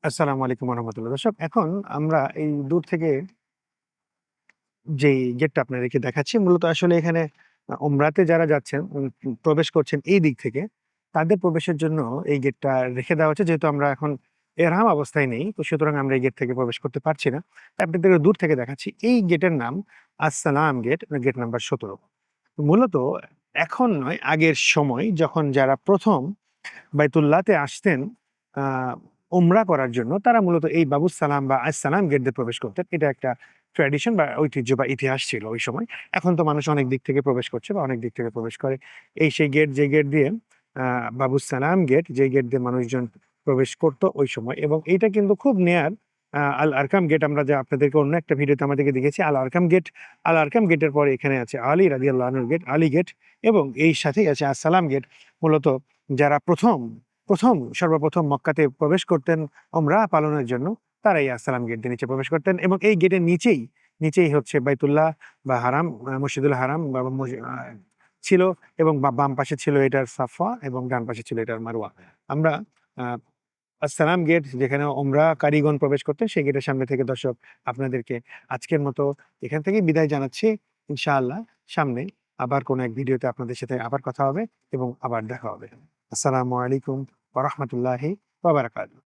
আসসালামু আলাইকুম রহমতুল্লাহ। দর্শক, এখন আমরা এই দূর থেকে যেই গেটটা আপনাদেরকে দেখাচ্ছি, মূলত আসলে এখানে উমরাতে যারা যাচ্ছেন, প্রবেশ করছেন এই দিক থেকে, তাদের প্রবেশের জন্য এই গেটটা রেখে দেওয়া হচ্ছে। যেহেতু আমরা এখন এহরাম অবস্থায় নেই, তো সুতরাং আমরা এই গেট থেকে প্রবেশ করতে পারছি না। তাই আপনাদেরকে দূর থেকে দেখাচ্ছি। এই গেটের নাম আসসালাম গেট, গেট নাম্বার ১৭। মূলত এখন নয়, আগের সময় যখন যারা ১ম বাইতুল্লাহতে আসতেন আ উমরা করার জন্য, তারা মূলত এই বাবুস সালাম বা আসসালাম গেট দিয়ে প্রবেশ করতেন। এটা একটা ট্র্যাডিশন বা ঐতিহ্য বা ইতিহাস ছিল ওই সময়। এখন তো মানুষ অনেক দিক থেকে প্রবেশ করছে বা অনেক দিক থেকে প্রবেশ করে। এই সেই গেট, যে গেট দিয়ে আ বাবুস সালাম গেট, যে গেট দিয়ে মানুষজন প্রবেশ করত ওই সময়, এবং এইটা কিন্তু খুব নেয়ার আল আরকাম গেট। আমরা যে আপনাদেরকে অন্য একটা ভিডিওতে আমাদেরকে দেখেছি আল আরকাম গেট। আল আরকাম গেটের পরে এখানে আছে আলী রাদিয়াল্লাহু আনহুর গেট, আলী গেট, এবং এই সাথেই আছে আসসালাম গেট। মূলত যারা সর্বপ্রথম মক্কাতে প্রবেশ করতেন ওমরা পালনের জন্য, তারা এই আসসালাম গেট দিয়ে নিচে প্রবেশ করতেন, এবং এই গেটের নিচেই হচ্ছে বাইতুল্লাহ বা হারাম, মসজিদুল হারাম বা ছিল, এবং বাম পাশে ছিল এটার সাফা এবং ডান পাশে ছিল এটার মারওয়া। আমরা আ আসসালাম গেট, যেখানে ওমরা কারিগণ প্রবেশ করতেন, সেই গেটের সামনে থেকে দর্শক আপনাদেরকে আজকের মতো এখান থেকেই বিদায় জানাচ্ছি। ইনশাআল্লাহ সামনে আবার কোনো এক ভিডিওতে আপনাদের সাথে আবার কথা হবে এবং আবার দেখা হবে। আসসালামু আলাইকুম ওয়া রাহমাতুল্লাহি ওয়া বারাকাতুহু।